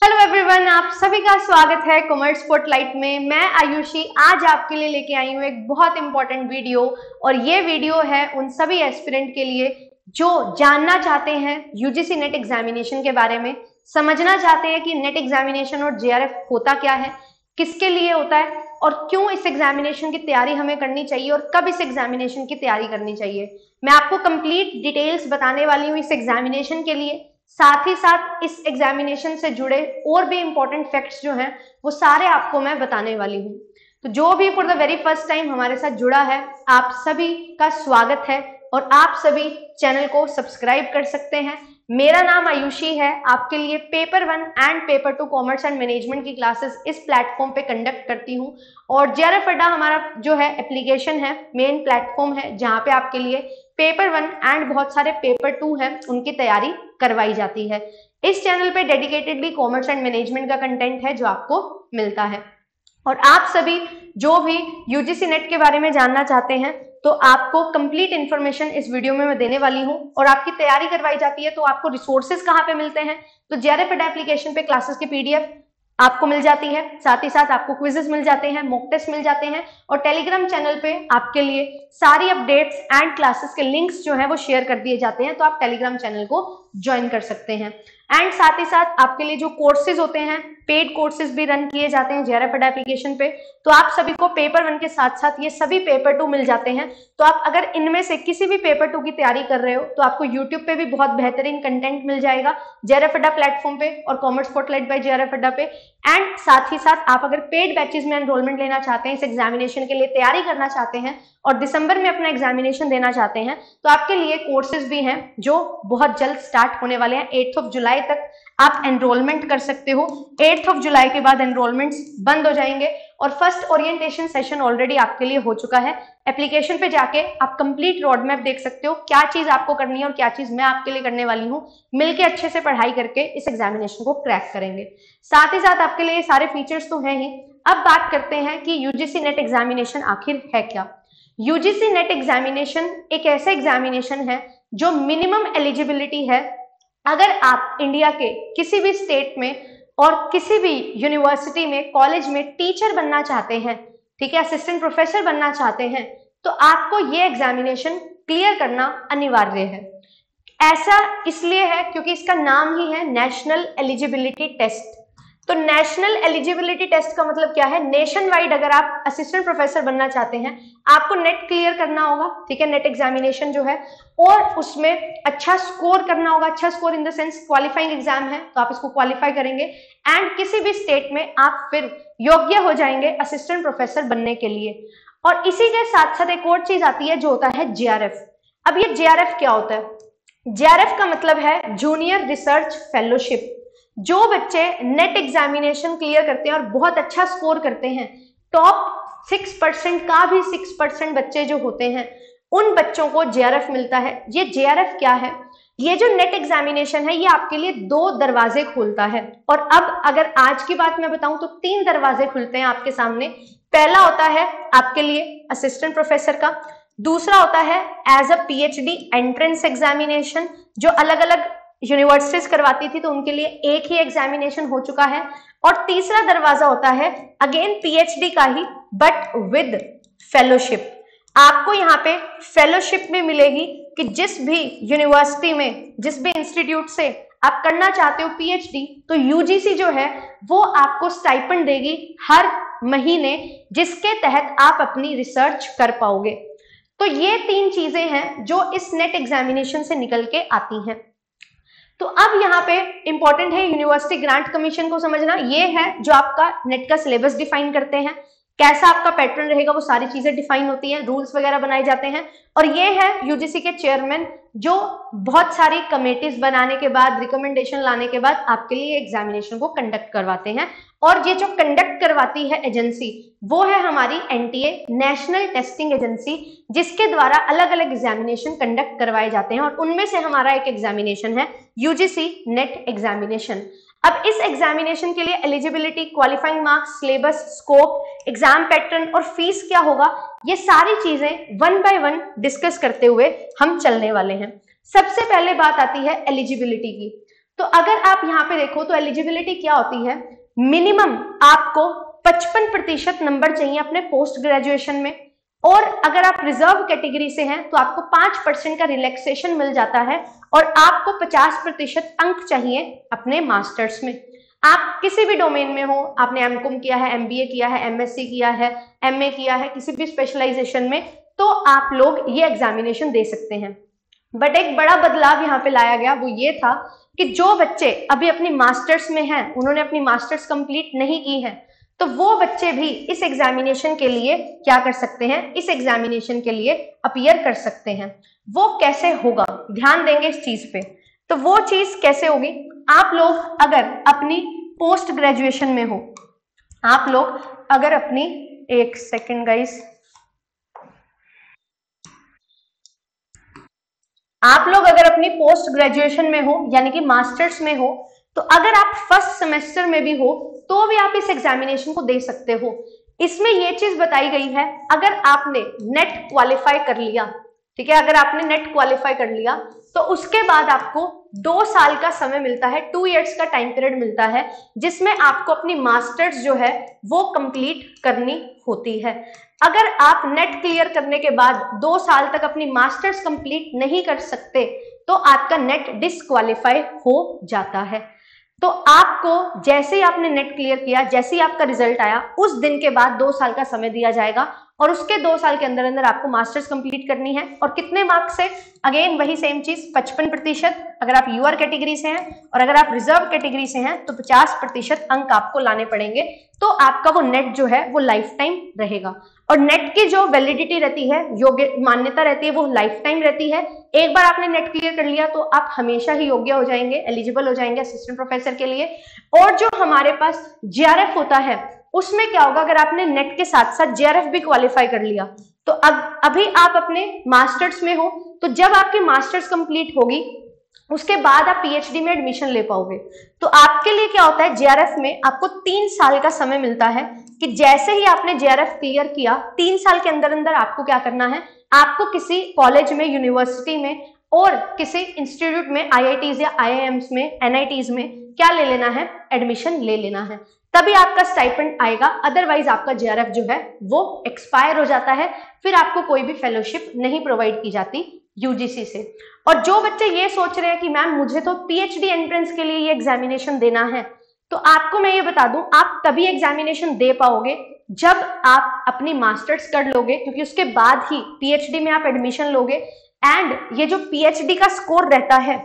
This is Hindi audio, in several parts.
हेलो एवरीवन, आप सभी का स्वागत है कॉमर्स स्पॉटलाइट में। मैं आयुषी आज आपके लिए लेके आई हूँ एक बहुत इंपॉर्टेंट वीडियो। और ये वीडियो है उन सभी एस्पिरेंट के लिए जो जानना चाहते हैं यूजीसी नेट एग्जामिनेशन के बारे में, समझना चाहते हैं कि नेट एग्जामिनेशन और जेआरएफ होता क्या है, किसके लिए होता है और क्यों इस एग्जामिनेशन की तैयारी हमें करनी चाहिए और कब इस एग्जामिनेशन की तैयारी करनी चाहिए। मैं आपको कंप्लीट डिटेल्स बताने वाली हूँ इस एग्जामिनेशन के लिए। साथ ही साथ इस एग्जामिनेशन से जुड़े और भी इंपॉर्टेंट फैक्ट्स जो हैं वो सारे आपको मैं बताने वाली हूँ। तो जो भी for the very first time हमारे साथ जुड़ा है, आप सभी का स्वागत है और आप सभी चैनल को सब्सक्राइब कर सकते हैं। मेरा नाम आयुषी है, आपके लिए paper 1 and paper 2 commerce and management की क्लासेस इस प्लेटफॉर्म पे कंडक्ट करती हूँ। और जेआरएफ अड्डा हमारा जो है एप्लीकेशन है, मेन प्लेटफॉर्म है जहाँ पे आपके लिए पेपर 1 एंड बहुत सारे पेपर 2 है उनकी तैयारी करवाई जाती है। इस चैनल पे डेडिकेटेडली कॉमर्स एंड मैनेजमेंट का कंटेंट है जो आपको मिलता है। और आप सभी जो भी यूजीसी नेट के बारे में जानना चाहते हैं तो आपको कंप्लीट इन्फॉर्मेशन इस वीडियो में मैं देने वाली हूं। और आपकी तैयारी करवाई जाती है तो आपको रिसोर्सेज कहाँ पे मिलते हैं, तो जेआरएफ अड्डा एप्लीकेशन पे क्लासेस की पीडीएफ आपको मिल जाती है, साथ ही साथ आपको क्विजेस मिल जाते हैं, मॉक टेस्ट मिल जाते हैं और टेलीग्राम चैनल पे आपके लिए सारी अपडेट्स एंड क्लासेस के लिंक्स जो है वो शेयर कर दिए जाते हैं, तो आप टेलीग्राम चैनल को ज्वाइन कर सकते हैं। एंड साथ ही साथ आपके लिए जो कोर्सेज होते हैं, पेड कोर्सेज भी रन किए जाते हैं जेआरएफ अड्डा एप्लीकेशन पे। तो आप सभी को पेपर 1 के साथ साथ ये सभी पेपर 2 मिल जाते हैं। तो आप अगर इनमें से किसी भी पेपर 2 की तैयारी कर रहे हो तो आपको यूट्यूब पे भी बहुत बेहतरीन कंटेंट मिल जाएगा जेआरएफ अड्डा प्लेटफॉर्म पे और कॉमर्स स्पॉटलाइट बाय जेआरएफ अड्डा पे। एंड साथ ही साथ आप अगर पेड बैचेस में एनरोलमेंट लेना चाहते हैं, इस एग्जामिनेशन के लिए तैयारी करना चाहते हैं और दिसंबर में अपना एग्जामिनेशन देना चाहते हैं, तो आपके लिए कोर्सेज भी हैं जो बहुत जल्द स्टार्ट होने वाले हैं। 8 जुलाई तक आप एनरोलमेंट कर सकते हो। 8 जुलाई के बाद एनरोलमेंट्स बंद हो जाएंगे और फर्स्ट ओरिएंटेशन सेशन ऑलरेडी आपके लिए हो चुका है। एप्लीकेशन पे जाके आप कंप्लीट रोड मैप देख सकते हो, क्या चीज आपको करनी है और क्या चीज मैं आपके लिए करने वाली हूँ। मिलके अच्छे से पढ़ाई करके इस एग्जामिनेशन को क्रैक करेंगे। साथ ही साथ आपके लिए सारे फीचर्स तो हैं ही। अब बात करते हैं कि यूजीसी नेट एग्जामिनेशन आखिर है क्या। यूजीसी नेट एग्जामिनेशन एक ऐसा एग्जामिनेशन है जो मिनिमम एलिजिबिलिटी है। अगर आप इंडिया के किसी भी स्टेट में और किसी भी यूनिवर्सिटी में, कॉलेज में टीचर बनना चाहते हैं, ठीक है, असिस्टेंट प्रोफेसर बनना चाहते हैं, तो आपको ये एग्जामिनेशन क्लियर करना अनिवार्य है। ऐसा इसलिए है क्योंकि इसका नाम ही है नेशनल एलिजिबिलिटी टेस्ट। तो नेशनल एलिजिबिलिटी टेस्ट का मतलब क्या है, नेशन वाइड अगर आप असिस्टेंट प्रोफेसर बनना चाहते हैं आपको नेट क्लियर करना होगा, ठीक है, नेट एग्जामिनेशन जो है, और उसमें अच्छा स्कोर करना होगा। अच्छा score in the sense qualifying exam है तो आप इसको क्वालिफाई करेंगे एंड किसी भी स्टेट में आप फिर योग्य हो जाएंगे असिस्टेंट प्रोफेसर बनने के लिए। और इसी के साथ साथ एक और चीज आती है जो होता है जेआरएफ। अब ये जेआरएफ क्या होता है? जेआरएफ का मतलब है जूनियर रिसर्च फेलोशिप। जो बच्चे नेट एग्जामिनेशन क्लियर करते हैं और बहुत अच्छा स्कोर करते हैं, टॉप 6% का भी 6% बच्चे जो होते हैं, उन बच्चों को जेआरएफ मिलता है। ये जेआरएफ क्या है? ये जो नेट एग्जामिनेशन है ये आपके लिए 2 दरवाजे खोलता है। और अब अगर आज की बात मैं बताऊं तो 3 दरवाजे खुलते हैं आपके सामने। पहला होता है आपके लिए असिस्टेंट प्रोफेसर का, दूसरा होता है as a PhD entrance examination जो अलग अलग यूनिवर्सिटीज करवाती थी तो उनके लिए एक ही एग्जामिनेशन हो चुका है, और तीसरा दरवाजा होता है अगेन पीएचडी का ही बट विद फेलोशिप। आपको यहाँ पे फेलोशिप भी मिलेगी कि जिस भी यूनिवर्सिटी में, जिस भी इंस्टीट्यूट से आप करना चाहते हो पीएचडी, तो यूजीसी जो है वो आपको स्टाइपेंड देगी हर महीने, जिसके तहत आप अपनी रिसर्च कर पाओगे। तो ये 3 चीजें हैं जो इस नेट एग्जामिनेशन से निकल के आती हैं। तो अब यहाँ पे इंपॉर्टेंट है यूनिवर्सिटी ग्रांट कमीशन को समझना। ये है जो आपका नेट का सिलेबस डिफाइन करते हैं, कैसा आपका पैटर्न रहेगा वो सारी चीजें डिफाइन होती हैं, रूल्स वगैरह बनाए जाते हैं। और ये है यूजीसी के चेयरमैन जो बहुत सारी कमेटीज बनाने के बाद, रिकमेंडेशन लाने के बाद आपके लिए एग्जामिनेशन को कंडक्ट करवाते हैं। और ये जो कंडक्ट करवाती है एजेंसी वो है हमारी एनटीए, नेशनल टेस्टिंग एजेंसी, जिसके द्वारा अलग अलग एग्जामिनेशन कंडक्ट करवाए जाते हैं। और उनमें से हमारा एक एग्जामिनेशन है यूजीसी नेट एग्जामिनेशन। अब इस एग्जामिनेशन के लिए eligibility, qualifying marks, syllabus, scope, exam pattern और फीस क्या होगा, ये सारी चीजें 1 बाय 1 डिस्कस करते हुए हम चलने वाले हैं। सबसे पहले बात आती है एलिजिबिलिटी की। तो अगर आप यहाँ पे देखो तो एलिजिबिलिटी क्या होती है, मिनिमम आपको 55% नंबर चाहिए अपने पोस्ट ग्रेजुएशन में, और अगर आप रिजर्व कैटेगरी से हैं तो आपको 5% का रिलैक्सेशन मिल जाता है, और आपको 50% अंक चाहिए अपने मास्टर्स में। आप किसी भी डोमेन में हो, आपने एमकॉम किया है, एमबीए किया है, एमएससी किया है, एमए किया है, किसी भी स्पेशलाइजेशन में, तो आप लोग ये एग्जामिनेशन दे सकते हैं। बट एक बड़ा बदलाव यहाँ पे लाया गया, वो ये था कि जो बच्चे अभी अपनी मास्टर्स में हैं, उन्होंने अपनी मास्टर्स कंप्लीट नहीं की है, तो वो बच्चे भी इस एग्जामिनेशन के लिए क्या कर सकते हैं, इस एग्जामिनेशन के लिए अपीयर कर सकते हैं। वो कैसे होगा, ध्यान देंगे इस चीज पे। तो वो चीज कैसे होगी, आप लोग अगर अपनी पोस्ट ग्रेजुएशन में हो, आप लोग अगर अपनी, एक सेकेंड गाइस, आप लोग अगर अपनी पोस्ट ग्रेजुएशन में हो यानी कि मास्टर्स में हो, तो अगर आप फर्स्ट सेमेस्टर में भी हो तो भी आप इस एग्जामिनेशन को दे सकते हो। इसमें यह चीज बताई गई है, अगर आपने नेट क्वालिफाई कर लिया, ठीक है, अगर आपने नेट क्वालिफाई कर लिया तो उसके बाद आपको 2 साल का समय मिलता है, 2 इयर्स का टाइम पीरियड मिलता है, जिसमें आपको अपनी मास्टर्स जो है वो कंप्लीट करनी होती है। अगर आप नेट क्लियर करने के बाद 2 साल तक अपनी मास्टर्स कंप्लीट नहीं कर सकते तो आपका नेट डिस्क्वालीफाई हो जाता है। तो आपको जैसे ही आपने नेट क्लियर किया, जैसे ही आपका रिजल्ट आया, उस दिन के बाद 2 साल का समय दिया जाएगा, और उसके 2 साल के अंदर अंदर आपको मास्टर्स कंप्लीट करनी है। और कितने मार्क्स से, अगेन वही सेम चीज, 55% अगर आप यूआर कैटेगरी से हैं, और अगर आप रिजर्व कैटेगरी से हैं तो 50% अंक आपको लाने पड़ेंगे, तो आपका वो नेट जो है वो लाइफ टाइम रहेगा। और नेट की जो वैलिडिटी रहती है, योग्य मान्यता रहती है, वो लाइफ टाइम रहती है। एक बार आपने नेट क्लियर कर लिया तो आप हमेशा ही योग्य हो जाएंगे, एलिजिबल हो जाएंगे असिस्टेंट प्रोफेसर के लिए। और जो हमारे पास जेआरएफ होता है, उसमें क्या होगा, अगर आपने नेट के साथ साथ जेआरएफ भी क्वालिफाई कर लिया तो अब अभी आप अपने मास्टर्स में हो, तो जब आपकी मास्टर्स कंप्लीट होगी उसके बाद आप पीएचडी में एडमिशन ले पाओगे। तो आपके लिए क्या होता है, जेआरएफ में आपको 3 साल का समय मिलता है कि जैसे ही आपने जेआरएफ क्लियर किया, 3 साल के अंदर अंदर आपको क्या करना है, आपको किसी कॉलेज में, यूनिवर्सिटी में और किसी इंस्टीट्यूट में, आईआईटीज या आईआईएम्स में, एनआईटीज में क्या ले लेना है, एडमिशन ले लेना है, तभी आपका स्टाइपेंड आएगा। अदरवाइज आपका जेआरएफ जो है वो एक्सपायर हो जाता है, फिर आपको कोई भी फेलोशिप नहीं प्रोवाइड की जाती यूजीसी से। और जो बच्चे ये सोच रहे हैं कि मैम मुझे तो पीएचडी एंट्रेंस के लिए ये एग्जामिनेशन देना है, तो आपको मैं ये बता दूं, आप तभी एग्जामिनेशन दे पाओगे जब आप अपनी मास्टर्स कर लोगे, क्योंकि उसके बाद ही पीएचडी में आप एडमिशन लोगे। एंड ये जो पीएचडी का स्कोर रहता है,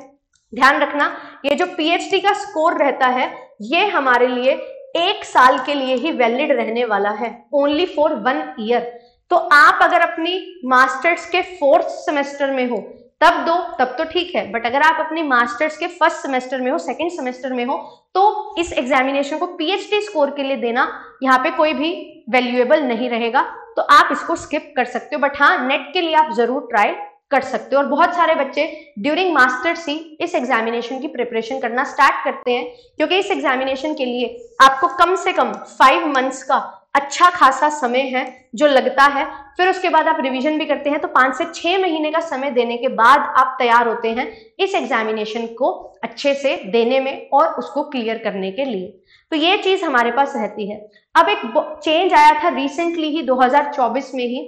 ध्यान रखना, ये जो पीएचडी का स्कोर रहता है ये हमारे लिए 1 साल के लिए ही वैलिड रहने वाला है, ओनली फॉर 1 ईयर। तो आप अगर अपनी मास्टर्स के 4th सेमेस्टर में हो तब दो, तब तो ठीक है, बट अगर आप अपनी मास्टर्स के 1st सेमेस्टर में हो, 2nd सेमेस्टर में हो, तो इस एग्जामिनेशन को पीएचडी स्कोर के लिए देना यहाँ पे कोई भी वैल्यूएबल नहीं रहेगा, तो आप इसको स्किप कर सकते हो। बट हाँ, नेट के लिए आप जरूर ट्राई कर सकते हो। और बहुत सारे बच्चे ड्यूरिंग मास्टर्स ही इस एग्जामिनेशन की प्रिपरेशन करना स्टार्ट करते हैं, क्योंकि इस एग्जामिनेशन के लिए आपको कम से कम 5 मंथ्स का अच्छा खासा समय है जो लगता है। फिर उसके बाद आप रिवीजन भी करते हैं, तो 5 से 6 महीने का समय देने के बाद आप तैयार होते हैं इस एग्जामिनेशन को अच्छे से देने में और उसको क्लियर करने के लिए। तो ये चीज हमारे पास रहती है। अब एक चेंज आया था रिसेंटली ही 2024 में ही,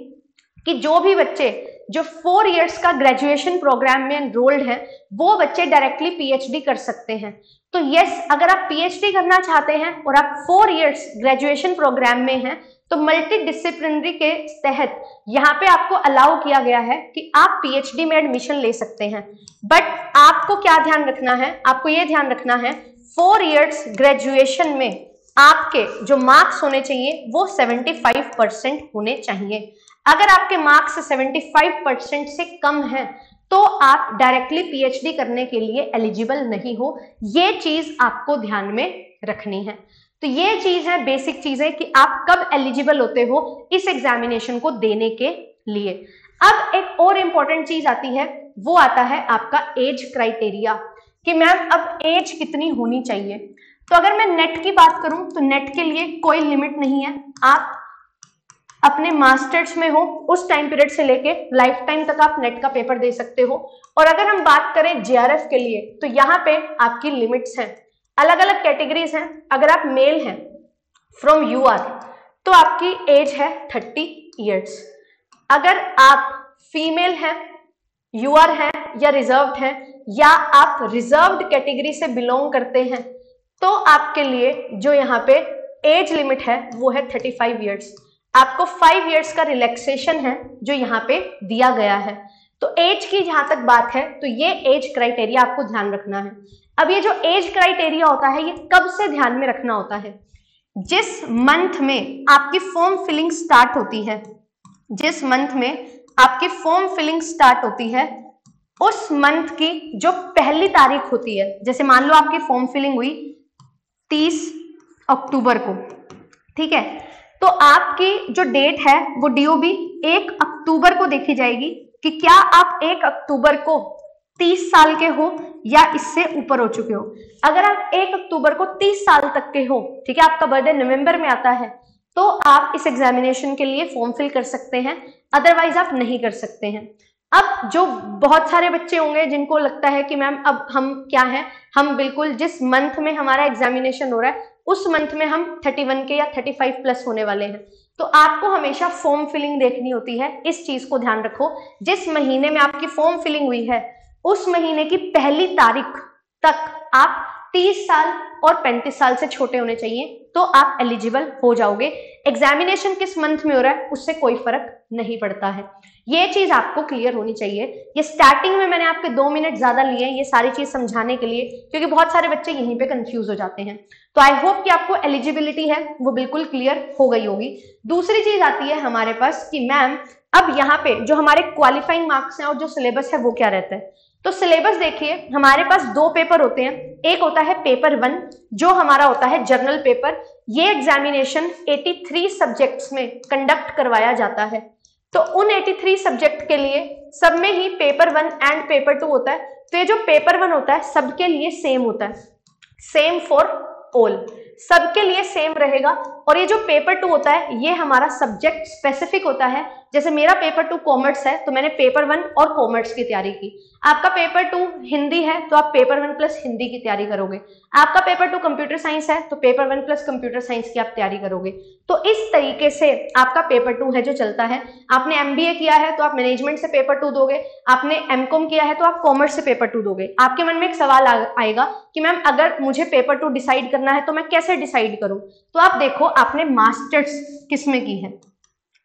कि जो भी बच्चे जो 4 इयर्स का ग्रेजुएशन प्रोग्राम में एनरोल्ड हैं, वो बच्चे डायरेक्टली पीएचडी कर सकते हैं। तो यस, अगर आप पीएचडी करना चाहते हैं और आप 4 इयर्स ग्रेजुएशन प्रोग्राम में हैं, तो मल्टी डिसिप्लिनरी के तहत यहाँ पे आपको अलाउ किया गया है कि आप पीएचडी में एडमिशन ले सकते हैं। बट आपको क्या ध्यान रखना है, आपको ये ध्यान रखना है 4 इयर्स ग्रेजुएशन में आपके जो मार्क्स होने चाहिए वो 75% होने चाहिए। अगर आपके मार्क्स 75% से कम हैं तो आप डायरेक्टली पीएचडी करने के लिए एलिजिबल नहीं हो। ये चीज आपको ध्यान में रखनी है। तो ये चीज है, बेसिक चीज है कि आप कब एलिजिबल होते हो इस एग्जामिनेशन को देने के लिए। अब एक और इंपॉर्टेंट चीज आती है, वो आता है आपका एज क्राइटेरिया, कि मैम अब एज कितनी होनी चाहिए। तो अगर मैं नेट की बात करूं तो नेट के लिए कोई लिमिट नहीं है। आप अपने मास्टर्स में हो उस टाइम पीरियड से लेके लाइफ टाइम तक आप नेट का पेपर दे सकते हो। और अगर हम बात करें जेआरएफ के लिए तो यहाँ पे आपकी लिमिट्स हैं, अलग अलग कैटेगरीज हैं। अगर आप मेल हैं फ्रॉम यूआर तो आपकी एज है 30 इयर्स। अगर आप फीमेल हैं, यूआर हैं या रिजर्व्ड हैं, या आप रिजर्व्ड कैटेगरी से बिलोंग करते हैं, तो आपके लिए जो यहाँ पे एज लिमिट है वो है 35 इयर्स। आपको 5 इयर्स का रिलैक्सेशन है जो यहाँ पे दिया गया है। तो एज की जहां तक बात है तो ये एज क्राइटेरिया आपको ध्यान रखना है। अब ये जो एज क्राइटेरिया होता है ये कब से ध्यान में रखना होता है? जिस मंथ में आपकी फॉर्म फिलिंग स्टार्ट होती है, जिस मंथ में आपकी फॉर्म फिलिंग स्टार्ट होती है उस मंथ की जो पहली तारीख होती है, जैसे मान लो आपकी फॉर्म फिलिंग हुई 30 अक्टूबर को, ठीक है, तो आपकी जो डेट है वो डीओबी 1 अक्टूबर को देखी जाएगी कि क्या आप 1 अक्टूबर को 30 साल के हो या इससे ऊपर हो चुके हो। अगर आप 1 अक्टूबर को 30 साल तक के हो, ठीक है, आपका बर्थडे नवंबर में आता है, तो आप इस एग्जामिनेशन के लिए फॉर्म फिल कर सकते हैं, अदरवाइज आप नहीं कर सकते हैं। अब जो बहुत सारे बच्चे होंगे जिनको लगता है कि मैम अब हम क्या है, हम बिल्कुल जिस मंथ में हमारा एग्जामिनेशन हो रहा है उस मंथ में हम 31 के या 35 प्लस होने वाले हैं, तो आपको हमेशा फॉर्म फिलिंग देखनी होती है। इस चीज को ध्यान रखो, जिस महीने में आपकी फॉर्म फिलिंग हुई है उस महीने की पहली तारीख तक आप 30 साल और 35 साल से छोटे होने चाहिए, तो आप एलिजिबल हो जाओगे। एग्जामिनेशन किस मंथ में हो रहा है उससे कोई फर्क नहीं पड़ता है, ये चीज आपको क्लियर होनी चाहिए। ये स्टार्टिंग में मैंने आपके 2 मिनट ज्यादा लिए ये सारी चीज समझाने के लिए, क्योंकि बहुत सारे बच्चे यहीं पे कंफ्यूज हो जाते हैं। तो आई होप कि आपको एलिजिबिलिटी है वो बिल्कुल क्लियर हो गई होगी। दूसरी चीज आती है हमारे पास कि मैम अब यहाँ पे जो हमारे क्वालिफाइंग मार्क्स हैं और जो सिलेबस है वो क्या रहता है। तो सिलेबस देखिए, हमारे पास 2 पेपर होते हैं। एक होता है पेपर 1 जो हमारा होता है जनरल पेपर। ये एग्जामिनेशन 83 सब्जेक्ट्स में कंडक्ट करवाया जाता है। तो उन 83 सब्जेक्ट के लिए सब में ही पेपर 1 एंड पेपर 2 होता है। तो ये जो पेपर 1 होता है सबके लिए सेम होता है, सेम फॉर ऑल, सबके लिए सेम रहेगा। और ये जो पेपर 2 होता है ये हमारा सब्जेक्ट स्पेसिफिक होता है। जैसे मेरा पेपर 2 कॉमर्स है तो मैंने पेपर 1 और कॉमर्स की तैयारी की। आपका पेपर 2 हिंदी है तो आप पेपर 1 प्लस हिंदी की तैयारी करोगे। आपका पेपर 2 कंप्यूटर साइंस है तो पेपर 1 प्लस कंप्यूटर साइंस की आप तैयारी करोगे। तो इस तरीके से आपका पेपर 2 है जो चलता है। आपने MBA किया है तो आप मैनेजमेंट से पेपर 2 दोगे, आपने MCOM किया है तो आप कॉमर्स से पेपर 2 दोगे। आपके मन में एक सवाल आएगा कि मैम अगर मुझे पेपर 2 डिसाइड करना है तो मैं कैसे डिसाइड करूं? तो आप देखो आपने मास्टर्स किस में की है,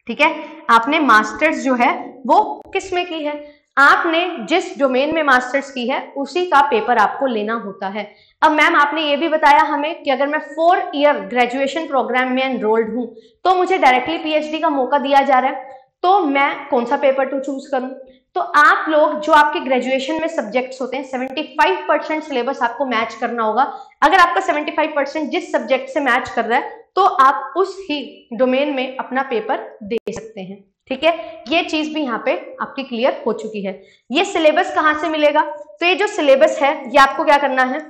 ठीक है, आपने मास्टर्स जो है वो किस में की है, आपने जिस डोमेन में मास्टर्स की है उसी का पेपर आपको लेना होता है। अब मैम आपने ये भी बताया हमें कि अगर मैं 4 ईयर ग्रेजुएशन प्रोग्राम में एनरोल्ड हूं तो मुझे डायरेक्टली PhD का मौका दिया जा रहा है, तो मैं कौन सा पेपर 2 चूज करूं? तो आप लोग जो आपके ग्रेजुएशन में सब्जेक्ट्स होते हैं 75% सिलेबस आपको मैच करना होगा। अगर आपका 75% जिस सब्जेक्ट से मैच कर रहा है तो आप उस ही डोमेन में अपना पेपर दे सकते हैं, ठीक है। ये चीज भी यहाँ पे आपकी क्लियर हो चुकी है। ये सिलेबस कहाँ से मिलेगा? तो ये जो सिलेबस है ये आपको क्या करना है,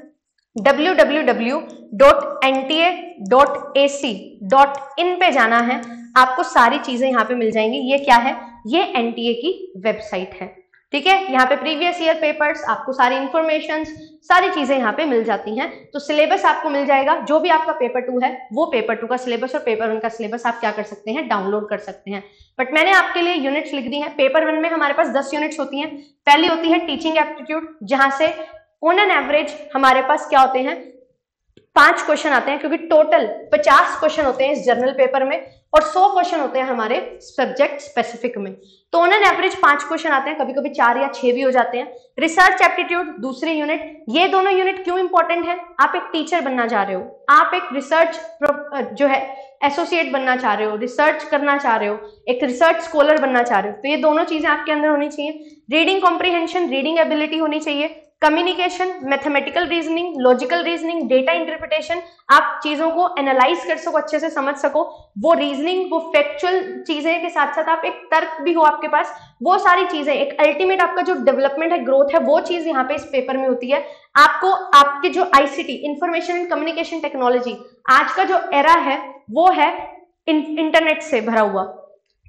www.nta.ac.in पे जाना है, आपको सारी चीजें यहाँ पे मिल जाएंगी। ये क्या है? ये NTA की वेबसाइट है, ठीक है। यहाँ पे प्रीवियस ईयर पेपर्स, आपको सारी इंफॉर्मेशन, सारी चीजें यहाँ पे मिल जाती हैं। तो सिलेबस आपको मिल जाएगा, जो भी आपका पेपर 2 है वो पेपर 2 का सिलेबस और पेपर 1 का सिलेबस आप क्या कर सकते हैं, डाउनलोड कर सकते हैं। बट मैंने आपके लिए यूनिट्स लिख दी हैं। पेपर 1 में हमारे पास 10 यूनिट्स होती हैं। पहली होती है टीचिंग एप्टीट्यूड, जहां से ऑन एन एवरेज हमारे पास क्या होते हैं, 5 क्वेश्चन आते हैं, क्योंकि टोटल 50 क्वेश्चन होते हैं इस जर्नल पेपर में और 100 क्वेश्चन होते हैं हमारे सब्जेक्ट स्पेसिफिक में। तो ऑन एन एवरेज 5 क्वेश्चन आते हैं, कभी कभी 4 या 6 भी हो जाते हैं। रिसर्च एप्टीट्यूड दूसरी यूनिट, ये दोनों यूनिट क्यों इंपॉर्टेंट है? आप एक टीचर बनना चाह रहे हो, आप एक रिसर्च जो है एसोसिएट बनना चाह रहे हो, रिसर्च करना चाह रहे हो, एक रिसर्च स्कॉलर बनना चाह रहे हो, तो ये दोनों चीजें आपके अंदर होनी चाहिए। रीडिंग कॉम्प्रिहेंशन, रीडिंग एबिलिटी होनी चाहिए। Communication, mathematical reasoning, logical reasoning, data interpretation, आप चीजों को एनालाइज कर सको, अच्छे से समझ सको, वो रीजनिंग, वो फैक्चुअल चीजें के साथ साथ आप एक तर्क भी हो आपके पास, वो सारी चीजें, एक अल्टीमेट आपका जो डेवलपमेंट है, ग्रोथ है, वो चीज यहाँ पे इस पेपर में होती है। आपको आपके जो ICT, information and communication technology, आज का जो एरा है वो है इंटरनेट से भरा हुआ,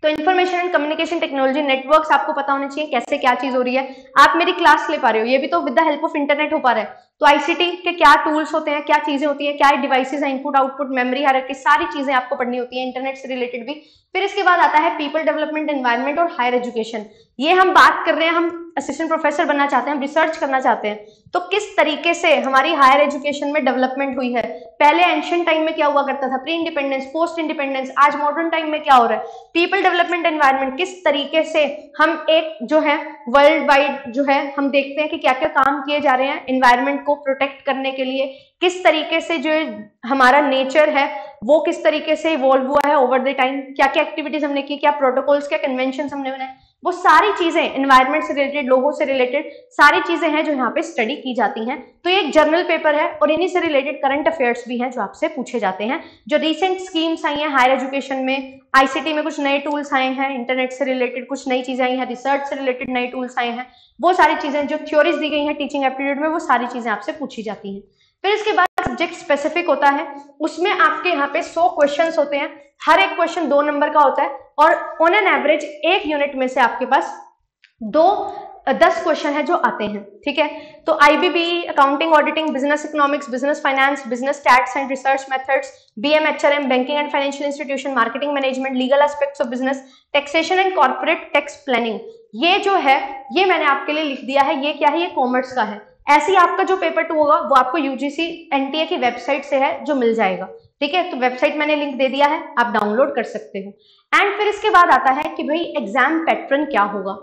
तो information and communication technology, networks आपको पता होने चाहिए कैसे क्या चीज हो रही है। आप मेरी क्लास ले पा रहे हो, ये भी तो with the help of internet हो पा रहा है। तो आईसीटी के क्या टूल्स होते हैं, क्या चीजें होती है, क्या डिवाइसेस हैं, इनपुट आउटपुट, मेमोरी, हायरार्की, सारी चीजें आपको पढ़नी होती है इंटरनेट से रिलेटेड भी। फिर इसके बाद आता है पीपल डेवलपमेंट, एनवायरमेंट और हायर एजुकेशन। ये हम बात कर रहे हैं, हम असिस्टेंट प्रोफेसर बनना चाहते हैं, हम रिसर्च करना चाहते हैं, तो किस तरीके से हमारी हायर एजुकेशन में डेवलपमेंट हुई है। पहले एंशिएंट टाइम में क्या हुआ करता था, प्री इंडिपेंडेंस, पोस्ट इंडिपेंडेंस, आज मॉडर्न टाइम में क्या हो रहा है। पीपल डेवलपमेंट, एनवायरमेंट, किस तरीके से हम एक जो है वर्ल्ड वाइड जो है हम देखते हैं कि क्या क्या काम किए जा रहे हैं एनवायरमेंट को प्रोटेक्ट करने के लिए, किस तरीके से जो हमारा नेचर है वो किस तरीके से इवॉल्व हुआ है ओवर द टाइम, क्या क्या एक्टिविटीज हमने की, क्या प्रोटोकॉल्स, क्या कन्वेंशन हमने बनाए, वो सारी चीजें एनवायरमेंट से रिलेटेड, लोगों से रिलेटेड सारी चीजें हैं जो यहाँ पे स्टडी की जाती हैं। तो ये एक जर्नल पेपर है और इन्हीं से रिलेटेड करंट अफेयर्स भी हैं जो आपसे पूछे जाते हैं। जो रिसेंट स्कीम्स आई हैं हायर एजुकेशन में, आईसीटी में कुछ नए टूल्स आए हैं, इंटरनेट से रिलेटेड कुछ नई चीजें आई हैं, रिसर्च से रिलेटेड नए टूल्स आए हैं, वो सारी चीजें जो थ्योरीज दी गई हैं टीचिंग एप्टीट्यूड में, वो सारी चीजें आपसे पूछी जाती हैं। फिर इसके बाद सब्जेक्ट स्पेसिफिक होता है, उसमें आपके यहाँ पे 100 क्वेश्चंस होते हैं, हर एक क्वेश्चन 2 नंबर का होता है और ऑन एन एवरेज एक यूनिट में से आपके पास 10 क्वेश्चन है जो आते हैं। ठीक है, तो IBB, accounting, auditing, business economics, business finance, business stats and research methods, BM HRM, banking and financial institution, marketing management, legal aspects of business, taxation and corporate tax planning, ये जो है ये मैंने आपके लिए लिख दिया है। ये क्या है, ये कॉमर्स का है। ऐसे ही आपका जो पेपर 2 होगा वो आपको यूजीसी एनटीए की वेबसाइट से है जो मिल जाएगा। ठीक है, तो वेबसाइट मैंने लिंक दे दिया है, आप डाउनलोड कर सकते हो। एंड फिर इसके बाद आता है कि भाई एग्जाम पैटर्न क्या होगा।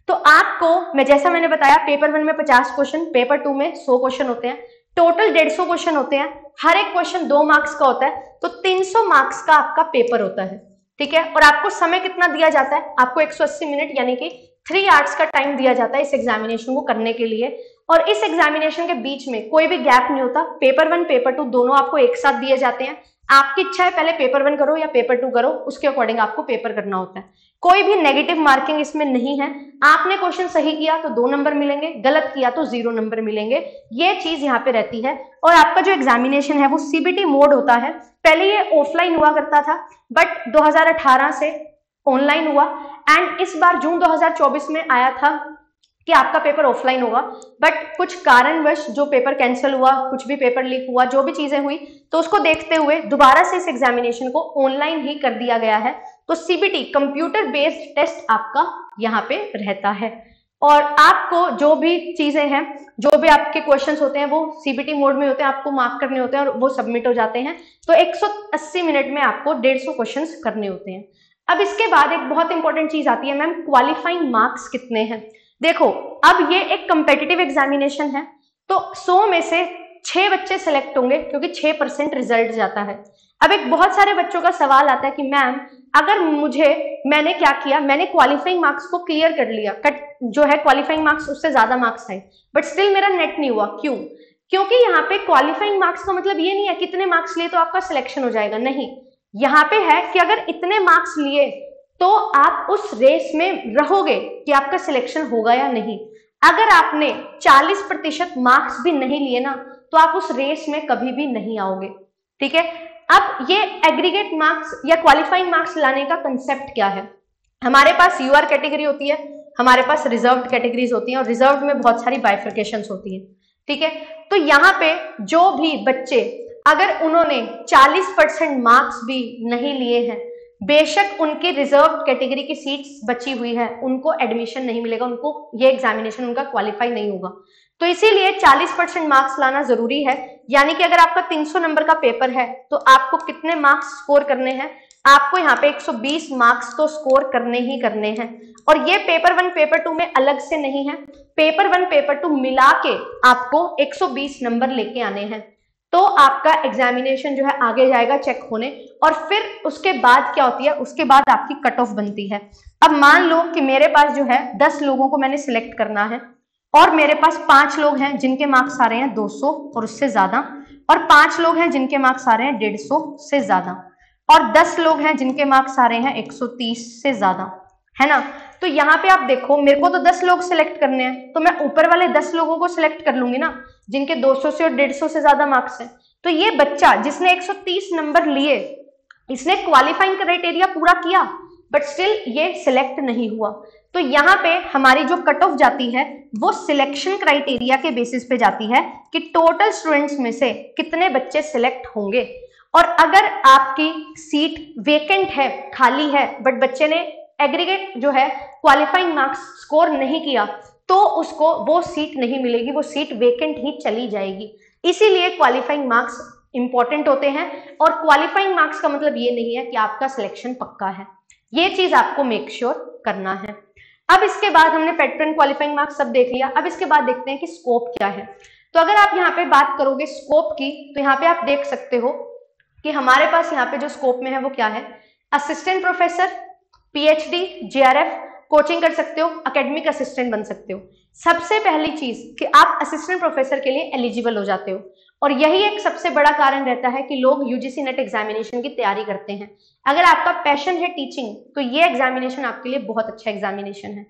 तो आपको मैं जैसा मैंने बताया, पेपर 1 में 50 क्वेश्चन, पेपर 2 में 100 क्वेश्चन होते हैं, टोटल 150 क्वेश्चन होते हैं, हर एक क्वेश्चन 2 मार्क्स का होता है, तो 300 मार्क्स का आपका पेपर होता है। ठीक है, और आपको समय कितना दिया जाता है, आपको 180 मिनट यानी कि 3 आवर्स का टाइम दिया जाता है इस एग्जामिनेशन को करने के लिए। और इस एग्जामिनेशन के बीच में कोई भी गैप नहीं होता। पेपर 1 पेपर 2 दोनों आपको एक साथ दिए जाते हैं। आपकी इच्छा है पहले पेपर 1 करो या पेपर 2 करो, उसके अकॉर्डिंग आपको पेपर करना होता है। कोई भी नेगेटिव मार्किंग इसमें नहीं है। आपने क्वेश्चन सही किया तो 2 नंबर मिलेंगे, गलत किया तो 0 नंबर मिलेंगे, ये चीज यहाँ पे रहती है। और आपका जो एग्जामिनेशन है वो सीबीटी मोड होता है। पहले ये ऑफलाइन हुआ करता था, बट 2018 से ऑनलाइन हुआ एंड इस बार जून 2024 में आया था कि आपका पेपर ऑफलाइन होगा, बट कुछ कारणवश जो पेपर कैंसिल हुआ, कुछ भी पेपर लीक हुआ, जो भी चीजें हुई, तो उसको देखते हुए दोबारा से इस एग्जामिनेशन को ऑनलाइन ही कर दिया गया है। तो सीबीटी कंप्यूटर बेस्ड टेस्ट आपका यहाँ पे रहता है और आपको जो भी चीजें हैं, जो भी आपके क्वेश्चंस होते हैं वो सीबीटी मोड में होते हैं, आपको मार्क करने होते हैं और वो सबमिट हो जाते हैं। तो 180 मिनट में आपको 150 क्वेश्चंस करने होते हैं। अब इसके बाद एक बहुत इंपॉर्टेंट चीज आती है, मैम क्वालिफाइंग मार्क्स कितने हैं। देखो, अब ये एक कंपेटिटिव एग्जामिनेशन है, तो 100 में से 6 बच्चे सेलेक्ट होंगे क्योंकि 6% रिजल्ट जाता है। अब एक बहुत सारे बच्चों का सवाल आता है कि मैम अगर मैंने क्या किया, मैंने क्वालिफाइंग मार्क्स को क्लियर कर लिया, जो है क्वालिफाइंग मार्क्स उससे ज्यादा मार्क्स आए, बट स्टिल मेरा नेट नहीं हुआ, क्यों? क्योंकि यहाँ पे क्वालिफाइंग मार्क्स का मतलब ये नहीं है कितने मार्क्स लिए तो आपका सिलेक्शन हो जाएगा, नहीं। यहाँ पे है कि अगर इतने मार्क्स लिए तो आप उस रेस में रहोगे कि आपका सिलेक्शन होगा या नहीं। अगर आपने 40% मार्क्स भी नहीं लिए ना, तो आप उस रेस में कभी भी नहीं आओगे। ठीक है, अब ये एग्रीगेट मार्क्स या क्वालिफाइंग मार्क्स लाने का कंसेप्ट क्या है। हमारे पास यूआर कैटेगरी होती है, हमारे पास रिजर्व्ड कैटेगरीज होती हैं और रिजर्व्ड में बहुत सारी बाइफर्केशंस होती हैं। ठीक है, तो यहाँ पे जो भी बच्चे अगर उन्होंने 40% मार्क्स भी नहीं लिए हैं, बेशक उनकी रिजर्व कैटेगरी की सीट्स बची हुई है, उनको एडमिशन नहीं मिलेगा, उनको ये एग्जामिनेशन उनका क्वालिफाई नहीं होगा। तो इसीलिए 40% मार्क्स लाना जरूरी है। यानी कि अगर आपका 300 नंबर का पेपर है तो आपको कितने मार्क्स स्कोर करने हैं, आपको यहाँ पे 120 मार्क्स तो स्कोर करने ही करने हैं। और ये पेपर 1 पेपर 2 में अलग से नहीं है, पेपर 1 पेपर 2 मिला के आपको 120 नंबर लेके आने हैं। तो आपका एग्जामिनेशन जो है आगे जाएगा चेक होने, और फिर उसके बाद क्या होती है, उसके बाद आपकी कट ऑफ बनती है। अब मान लो कि मेरे पास जो है 10 लोगों को मैंने सिलेक्ट करना है और मेरे पास 5 लोग हैं जिनके मार्क्स आ रहे हैं 200 और उससे ज्यादा, और 5 लोग हैं जिनके मार्क्स आ रहे हैं 150 से ज्यादा, और 10 लोग हैं जिनके मार्क्स आ रहे हैं 130 से ज्यादा, है ना। तो यहाँ पे आप देखो, मेरे को तो 10 लोग सिलेक्ट करने हैं, तो मैं ऊपर वाले 10 लोगों को सिलेक्ट कर लूंगी ना जिनके 200 से और 150 से ज्यादा मार्क्स हैं। तो ये बच्चा जिसने 130 नंबर लिए, इसने क्वालिफाइंग क्राइटेरिया पूरा किया, बट स्टिल ये सिलेक्ट नहीं हुआ। तो यहाँ पे हमारी जो कट ऑफ जाती है वो सिलेक्शन क्राइटेरिया के बेसिस पे जाती है कि टोटल स्टूडेंट्स में से कितने बच्चे सिलेक्ट होंगे। और अगर आपकी सीट वेकेंट है, खाली है, बट बच्चे ने एग्रीगेट जो है क्वालिफाइंग मार्क्स स्कोर नहीं किया, तो उसको वो सीट नहीं मिलेगी, वो सीट वेकेंट ही चली जाएगी। इसीलिए क्वालिफाइंग मार्क्स इंपॉर्टेंट होते हैं। और क्वालिफाइंग मार्क्स का मतलब ये नहीं है कि आपका सिलेक्शन पक्का है, ये चीज आपको मेक श्योर करना है। अब इसके बाद हमने पैटर्न क्वालिफाइंग मार्क्स सब देख लिया। अब इसके बाद देखते हैं कि स्कोप क्या है। तो अगर आप यहाँ पे बात करोगे स्कोप की, तो यहाँ पे आप देख सकते हो कि हमारे पास यहाँ पे जो स्कोप में है वो क्या है, assistant professor, PhD, JRF, coaching कर सकते हो, एकेडमिक असिस्टेंट बन सकते हो। सबसे पहली चीज कि आप असिस्टेंट प्रोफेसर के लिए एलिजिबल हो जाते हो, और यही एक सबसे बड़ा कारण रहता है कि लोग यूजीसी नेट एग्जामिनेशन की तैयारी करते हैं। अगर आपका पैशन है टीचिंग, तो ये एग्जामिनेशन आपके लिए बहुत अच्छा एग्जामिनेशन है।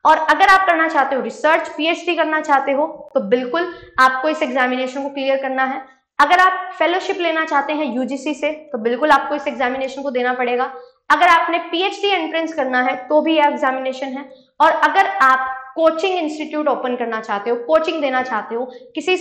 और अगर आप करना चाहते हो रिसर्च, पीएचडी करना चाहते हो, तो बिल्कुल आपको इस एग्जामिनेशन को क्लियर करना है। अगर आप फेलोशिप लेना चाहते हैं यूजीसी से, तो बिल्कुल आपको इस एग्जामिनेशन को देना पड़ेगा। अगर आपने पीएचडी एंट्रेंस करना है तो भी यह एग्जामिनेशन है। और अगर आप कोचिंग इंस्टीट्यूट ओपन करना चाहते हो, कोचिंग देना चाहते हो, किसी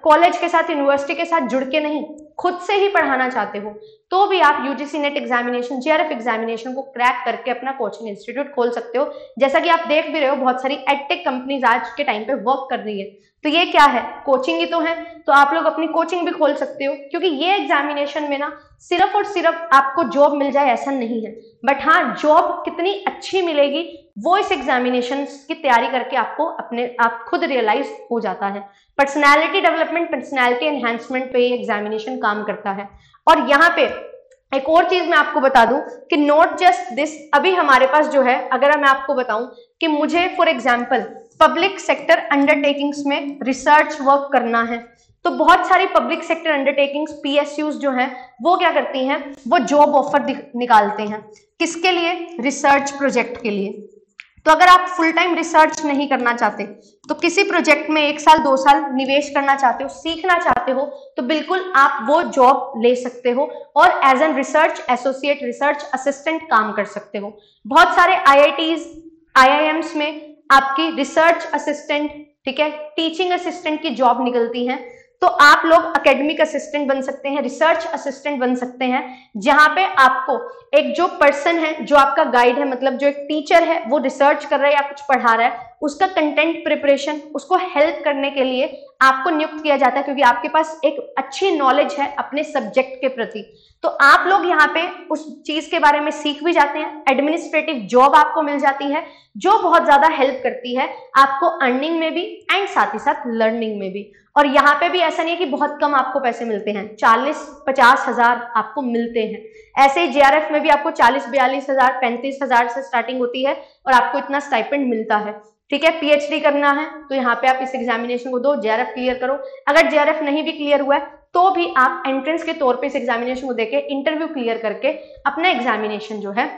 कॉलेज के साथ, यूनिवर्सिटी के साथ जुड़ के नहीं, खुद से ही पढ़ाना चाहते हो, तो भी आप UGC net examination, JRF examination को क्रैक करके अपना कोचिंग इंस्टीट्यूट खोल सकते हो। जैसा कि आप देख भी रहे हो, बहुत सारी एडटेक कंपनीज आज के टाइम पे वर्क कर रही है। तो ये क्या है, कोचिंग ही तो है। तो आप लोग अपनी कोचिंग भी खोल सकते हो, क्योंकि ये एग्जामिनेशन में ना सिर्फ और सिर्फ आपको जॉब मिल जाए ऐसा नहीं है, बट हाँ जॉब कितनी अच्छी मिलेगी वो इस एग्जामिनेशन की तैयारी करके आपको आप खुद रियलाइज हो जाता है। पर्सनैलिटी डेवलपमेंट, पर्सनैलिटी एनहांसमेंट पे ये एग्जामिनेशन काम करता है। और यहाँ पे एक और चीज मैं आपको बता दूं कि नॉट जस्ट दिस, अभी हमारे पास जो है, अगर मैं आपको बताऊं कि मुझे for example public sector undertakings में रिसर्च वर्क करना है, तो बहुत सारी पब्लिक सेक्टर अंडरटेकिंग्स, पीएसयूज जो हैं, वो क्या करती हैं, वो जॉब ऑफर निकालते हैं। किसके लिए, रिसर्च प्रोजेक्ट के लिए। तो अगर आप फुल टाइम रिसर्च नहीं करना चाहते, तो किसी प्रोजेक्ट में 1 साल 2 साल निवेश करना चाहते हो, सीखना चाहते हो, तो बिल्कुल आप वो जॉब ले सकते हो और as an research associate, research assistant काम कर सकते हो। बहुत सारे आईआईटीज, आईआईएम्स में आपकी रिसर्च असिस्टेंट, ठीक है, टीचिंग असिस्टेंट की जॉब निकलती है। तो आप लोग एकेडमिक असिस्टेंट बन सकते हैं, रिसर्च असिस्टेंट बन सकते हैं, जहां पे आपको एक जो पर्सन है, जो आपका गाइड है, मतलब जो एक टीचर है, वो रिसर्च कर रहा है या कुछ पढ़ा रहा है, उसका कंटेंट प्रिपरेशन, उसको हेल्प करने के लिए आपको नियुक्त किया जाता है, क्योंकि आपके पास एक अच्छी नॉलेज है अपने सब्जेक्ट के प्रति। तो आप लोग यहाँ पे उस चीज के बारे में सीख भी जाते हैं, एडमिनिस्ट्रेटिव जॉब आपको मिल जाती है, जो बहुत ज्यादा हेल्प करती है आपको अर्निंग में भी एंड साथ ही साथ लर्निंग में भी। और यहाँ पे भी ऐसा नहीं है कि बहुत कम आपको पैसे मिलते हैं, 40-50 हजार आपको मिलते हैं। ऐसे ही जेआरएफ में भी आपको 40-42 हजार, 35 हजार से स्टार्टिंग होती है और आपको इतना स्टाइपेंड मिलता है, ठीक है। पीएचडी करना है तो यहाँ पे आप इस एग्जामिनेशन को दो, जेआरएफ क्लियर करो। अगर जेआरएफ नहीं भी क्लियर हुआ है तो भी आप एंट्रेंस के तौर पे इस एग्जामिनेशन को देके, इंटरव्यू क्लियर करके अपना एग्जामिनेशन जो है,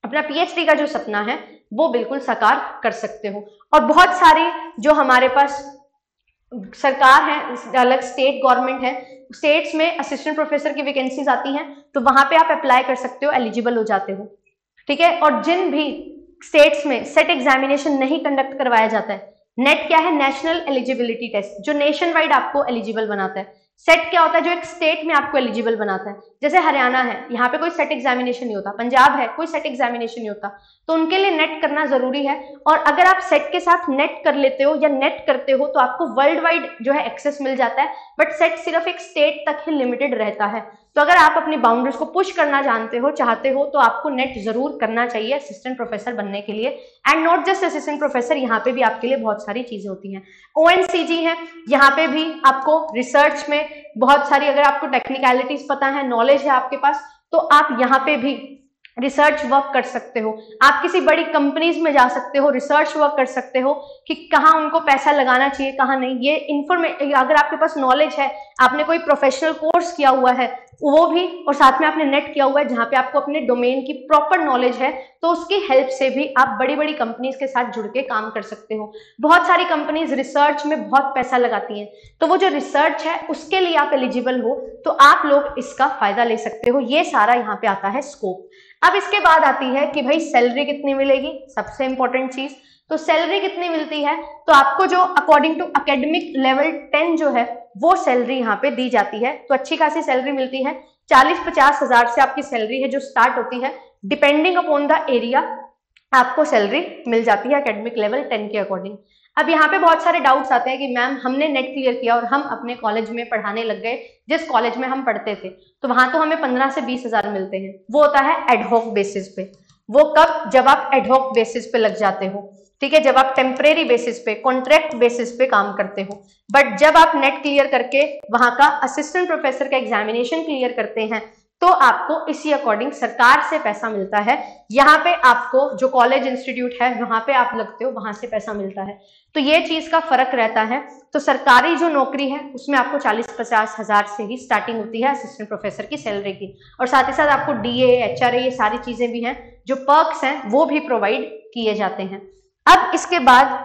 अपना पीएचडी का जो सपना है वो बिल्कुल साकार कर सकते हो। और बहुत सारी जो हमारे पास सरकार है, अलग स्टेट गवर्नमेंट है, स्टेट्स में असिस्टेंट प्रोफेसर की वैकेंसीज आती हैं, तो वहां पे आप अप्लाई कर सकते हो, एलिजिबल हो जाते हो, ठीक है। और जिन भी स्टेट्स में सेट एग्जामिनेशन नहीं कंडक्ट करवाया जाता है, नेट क्या है, नेशनल एलिजिबिलिटी टेस्ट, जो नेशन वाइड आपको एलिजिबल बनाता है। सेट क्या होता है, जो एक स्टेट में आपको एलिजिबल बनाता है। जैसे हरियाणा है, यहाँ पे कोई सेट एग्जामिनेशन नहीं होता, पंजाब है, कोई सेट एग्जामिनेशन नहीं होता, तो उनके लिए नेट करना जरूरी है। और अगर आप सेट के साथ नेट कर लेते हो या नेट करते हो तो आपको वर्ल्ड वाइड जो है एक्सेस मिल जाता है, बट सेट सिर्फ एक स्टेट तक ही लिमिटेड रहता है। तो अगर आप अपनी बाउंड्रीज को पुश करना चाहते हो तो आपको नेट जरूर करना चाहिए असिस्टेंट प्रोफेसर बनने के लिए। And not just assistant professor, यहाँ पे भी आपके लिए बहुत सारी चीजें होती हैं। ओएनसीजी है, यहाँ पे भी आपको रिसर्च में बहुत सारी, अगर आपको टेक्निकलिटीज पता है, नॉलेज है आपके पास, तो आप यहाँ पे भी रिसर्च वर्क कर सकते हो। आप किसी बड़ी कंपनीज में जा सकते हो, रिसर्च वर्क कर सकते हो कि कहाँ उनको पैसा लगाना चाहिए, कहाँ नहीं। ये अगर आपके पास नॉलेज है, आपने कोई प्रोफेशनल कोर्स किया हुआ है, वो भी, और साथ में आपने नेट किया हुआ है जहां पे आपको अपने डोमेन की प्रॉपर नॉलेज है, तो उसकी हेल्प से भी आप बड़ी बड़ी कंपनीज के साथ जुड़ के काम कर सकते हो। बहुत सारी कंपनीज रिसर्च में बहुत पैसा लगाती हैं, तो वो जो रिसर्च है उसके लिए आप एलिजिबल हो तो आप लोग इसका फायदा ले सकते हो। ये सारा यहाँ पे आता है स्कोप। अब इसके बाद आती है कि भाई सैलरी कितनी मिलेगी, सबसे इंपॉर्टेंट चीज। तो सैलरी कितनी मिलती है, तो आपको जो अकॉर्डिंग टू एकेडमिक लेवल 10 जो है वो सैलरी यहाँ पे दी जाती है। तो अच्छी खासी सैलरी मिलती है, 40-50 हजार से आपकी सैलरी है जो स्टार्ट होती है। डिपेंडिंग अपॉन द एरिया आपको सैलरी मिल जाती है एकेडमिक लेवल 10 के अकॉर्डिंग। अब यहाँ पे बहुत सारे डाउट्स आते हैं कि मैम हमने नेट क्लियर किया और हम अपने कॉलेज में पढ़ाने लग गए, जिस कॉलेज में हम पढ़ते थे तो वहां तो हमें 15 से 20 हजार मिलते हैं। वो होता है एडहॉक बेसिस पे। वो कब, जब आप एडहॉक बेसिस पे लग जाते हो, ठीक है, जब आप टेम्परेरी बेसिस पे, कॉन्ट्रैक्ट बेसिस पे काम करते हो। बट जब आप नेट क्लियर करके वहां का असिस्टेंट प्रोफेसर का एग्जामिनेशन क्लियर करते हैं तो आपको इसी अकॉर्डिंग सरकार से पैसा मिलता है। यहाँ पे आपको जो कॉलेज इंस्टीट्यूट है वहां पे आप लगते हो, वहां से पैसा मिलता है। तो ये चीज का फर्क रहता है। तो सरकारी जो नौकरी है उसमें आपको 40-50 हजार से ही स्टार्टिंग होती है असिस्टेंट प्रोफेसर की सैलरी की, और साथ ही साथ आपको DA, HRA ये सारी चीजें भी हैं, जो पर्क्स हैं वो भी प्रोवाइड किए जाते हैं। अब इसके बाद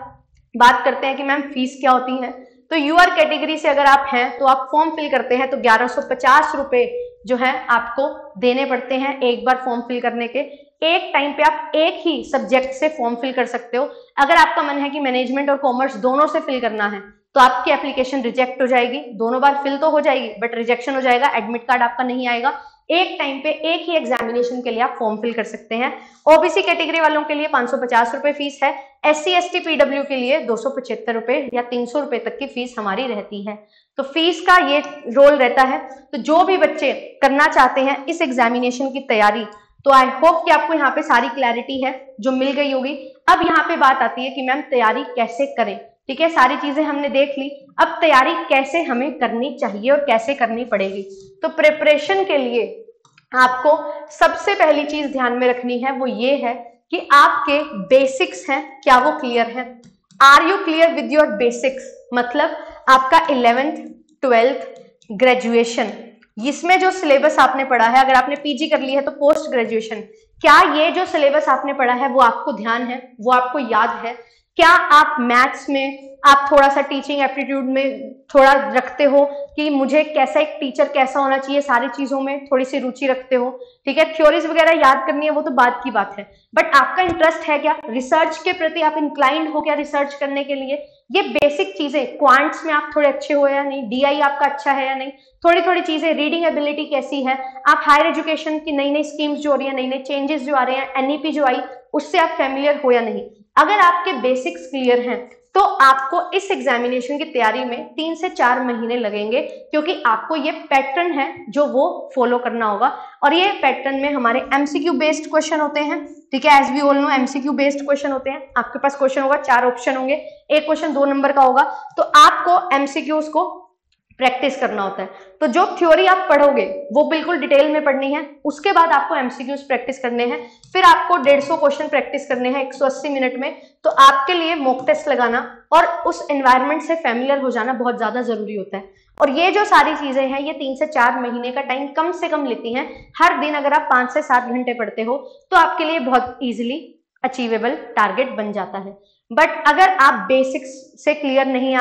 बात करते हैं कि मैम फीस क्या होती है। तो यूआर कैटेगरी से अगर आप हैं तो आप फॉर्म फिल करते हैं तो 1150 रुपए जो है आपको देने पड़ते हैं एक बार फॉर्म फिल करने के। एक टाइम पे आप एक ही सब्जेक्ट से फॉर्म फिल कर सकते हो। अगर आपका मन है कि मैनेजमेंट और कॉमर्स दोनों से फिल करना है तो आपकी एप्लीकेशन रिजेक्ट हो जाएगी। दोनों बार फिल तो हो जाएगी बट रिजेक्शन हो जाएगा, एडमिट कार्ड आपका नहीं आएगा। एक टाइम पे एक ही एग्जामिनेशन के लिए आप फॉर्म फिल कर सकते हैं। ओबीसी कैटेगरी वालों के लिए 550 रुपए फीस है। SC ST PW के लिए 275 रुपए या 300 रुपए तक की फीस हमारी रहती है। तो फीस का ये रोल रहता है। तो जो भी बच्चे करना चाहते हैं इस एग्जामिनेशन की तैयारी, तो आई होप कि आपको यहाँ पे सारी क्लैरिटी है जो मिल गई होगी। अब यहाँ पे बात आती है कि मैम तैयारी कैसे करें। ठीक है, सारी चीजें हमने देख ली, अब तैयारी कैसे हमें करनी चाहिए और कैसे करनी पड़ेगी। तो प्रिपरेशन के लिए आपको सबसे पहली चीज ध्यान में रखनी है वो ये है कि आपके बेसिक्स हैं क्या वो क्लियर है। Are you clear with your basics, मतलब आपका 11th 12th ग्रेजुएशन, इसमें जो सिलेबस आपने पढ़ा है, अगर आपने PG कर ली है तो पोस्ट ग्रेजुएशन, क्या ये जो सिलेबस आपने पढ़ा है वो आपको ध्यान है, वो आपको याद है। क्या आप मैथ्स में, आप थोड़ा सा टीचिंग एप्टीट्यूड में थोड़ा रखते हो कि मुझे कैसा एक टीचर कैसा होना चाहिए, सारी चीजों में थोड़ी सी रुचि रखते हो। ठीक है, थ्योरीज वगैरह याद करनी है वो तो बात की बात है, बट आपका इंटरेस्ट है क्या, रिसर्च के प्रति आप इंक्लाइंड हो क्या रिसर्च करने के लिए। ये बेसिक चीजें, क्वांट्स में आप थोड़े अच्छे हो या नहीं, DI आपका अच्छा है या नहीं, थोड़ी थोड़ी चीजें, रीडिंग एबिलिटी कैसी है, आप हायर एजुकेशन की नई नई स्कीम्स जो हो रही है, नई नई चेंजेस जो आ रहे हैं, NEP जो आई उससे आप फेमिलियर हो या नहीं। अगर आपके बेसिक्स क्लियर हैं तो आपको इस एग्जामिनेशन की तैयारी में 3 से 4 महीने लगेंगे, क्योंकि आपको ये पैटर्न है जो वो फॉलो करना होगा। और ये पैटर्न में हमारे MCQ बेस्ड क्वेश्चन होते हैं। ठीक है, as we all know MCQ based question होते हैं। आपके पास क्वेश्चन होगा, 4 ऑप्शन होंगे, एक क्वेश्चन 2 नंबर का होगा, तो आपको MCQs को प्रैक्टिस करना होता है। तो जो थ्योरी आप पढ़ोगे वो बिल्कुल डिटेल में पढ़नी है, उसके बाद आपको MCQs प्रैक्टिस करने हैं, फिर आपको 150 क्वेश्चन प्रैक्टिस करने हैं 180 मिनट में। तो आपके लिए मॉक टेस्ट लगाना और उस एनवायरनमेंट से फैमिलियर हो जाना बहुत ज्यादा जरूरी होता है। और ये जो सारी चीजें हैं ये 3 से 4 महीने का टाइम कम से कम लेती हैं। हर दिन अगर आप 5 से 7 घंटे पढ़ते हो तो आपके लिए बहुत इजीली अचीवेबल टारगेट बन जाता है। बट अगर आप बेसिक्स से क्लियर नहीं है,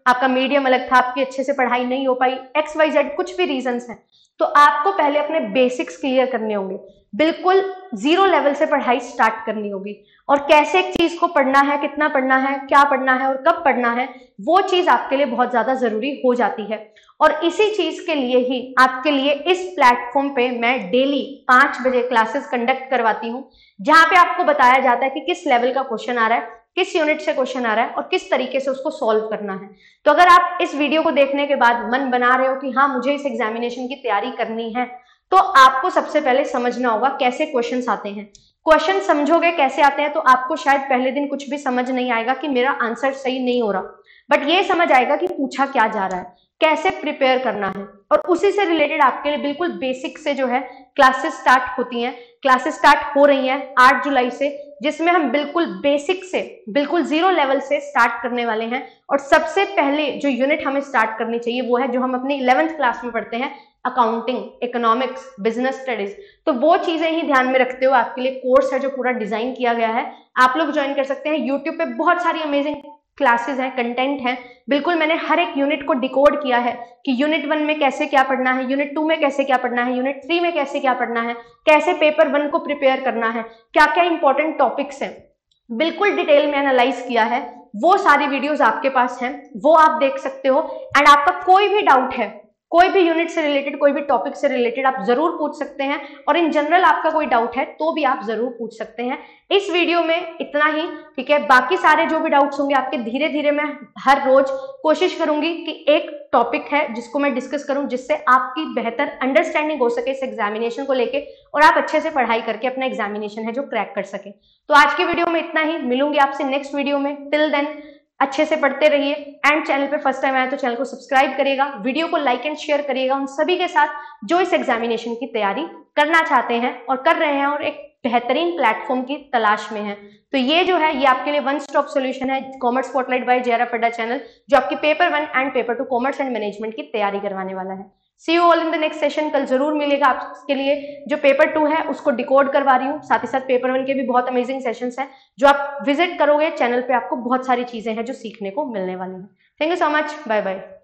आपका मीडियम अलग था, आपकी अच्छे से पढ़ाई नहीं हो पाई, XYZ कुछ भी रीजंस हैं, तो आपको पहले अपने बेसिक्स क्लियर करने होंगे। बिल्कुल 0 लेवल से पढ़ाई स्टार्ट करनी होगी। और कैसे एक चीज को पढ़ना है, कितना पढ़ना है, क्या पढ़ना है और कब पढ़ना है, वो चीज आपके लिए बहुत ज्यादा जरूरी हो जाती है। और इसी चीज के लिए ही आपके लिए इस प्लेटफॉर्म पे मैं डेली 5 बजे क्लासेस कंडक्ट करवाती हूँ, जहां पे आपको बताया जाता है कि किस लेवल का क्वेश्चन आ रहा है, किस यूनिट से क्वेश्चन आ रहा है और किस तरीके से उसको सॉल्व करना है। तो अगर आप इस वीडियो को देखने के बाद मन बना रहे हो कि हाँ मुझे इस एग्जामिनेशन की तैयारी करनी है, तो आपको सबसे पहले समझना होगा कैसे क्वेश्चंस आते हैं। क्वेश्चन समझोगे कैसे आते हैं तो आपको शायद पहले दिन कुछ भी समझ नहीं आएगा कि मेरा आंसर सही नहीं हो रहा, बट ये समझ आएगा कि पूछा क्या जा रहा है, कैसे प्रिपेयर करना है। और उसी से रिलेटेड आपके लिए बिल्कुल बेसिक से जो है क्लासेस स्टार्ट होती हैं, क्लासेस स्टार्ट हो रही हैं 8 जुलाई से। जिसमें हम बिल्कुल बेसिक से, बिल्कुल जीरो लेवल से स्टार्ट करने वाले हैं। और सबसे पहले जो यूनिट हमें स्टार्ट करनी चाहिए वो है जो हम अपनी 11th क्लास में पढ़ते हैं, अकाउंटिंग, इकोनॉमिक्स, बिजनेस स्टडीज। तो वो चीजें ही ध्यान में रखते हुए आपके लिए कोर्स है जो पूरा डिजाइन किया गया है, आप लोग ज्वाइन कर सकते हैं। यूट्यूब पे बहुत सारी अमेजिंग क्लासेस हैं, कंटेंट है। बिल्कुल मैंने हर एक यूनिट को डिकोड किया है कि यूनिट 1 में कैसे क्या पढ़ना है, यूनिट 2 में कैसे क्या पढ़ना है, यूनिट 3 में कैसे क्या पढ़ना है, कैसे पेपर 1 को प्रिपेयर करना है, क्या क्या इंपॉर्टेंट टॉपिक्स हैं, बिल्कुल डिटेल में एनालाइज किया है। वो सारी वीडियोस आपके पास हैं, वो आप देख सकते हो। एंड आपका कोई भी डाउट है, कोई भी यूनिट से रिलेटेड, कोई भी टॉपिक से रिलेटेड, आप जरूर पूछ सकते हैं। और इन जनरल आपका कोई डाउट है तो भी आप जरूर पूछ सकते हैं। इस वीडियो में इतना ही, ठीक है। बाकी सारे जो भी डाउट्स होंगे आपके, धीरे धीरे मैं हर रोज कोशिश करूंगी कि एक टॉपिक है जिसको मैं डिस्कस करूं, जिससे आपकी बेहतर अंडरस्टैंडिंग हो सके इस एग्जामिनेशन को लेके, और आप अच्छे से पढ़ाई करके अपना एग्जामिनेशन है जो क्रैक कर सके। तो आज की वीडियो में इतना ही, मिलूंगी आपसे नेक्स्ट वीडियो में। टिल देन अच्छे से पढ़ते रहिए। एंड चैनल पे फर्स्ट टाइम आए तो चैनल को सब्सक्राइब करिएगा, वीडियो को लाइक एंड शेयर करिएगा उन सभी के साथ जो इस एग्जामिनेशन की तैयारी करना चाहते हैं और कर रहे हैं और एक बेहतरीन प्लेटफॉर्म की तलाश में है। तो ये जो है ये आपके लिए वन स्टॉप सॉल्यूशन है, commerce spotlight by JRF Adda channel, जो आपकी paper 1 and paper 2 commerce and management की तैयारी करवाने वाला है। See you all in the next session. कल जरूर मिलेगा आपके लिए। जो पेपर 2 है उसको डिकोड करवा रही हूँ, साथ ही साथ पेपर 1 के भी बहुत अमेजिंग सेशंस हैं जो आप विजिट करोगे चैनल पे, आपको बहुत सारी चीजें हैं जो सीखने को मिलने वाली हैं। Thank you so much, bye bye.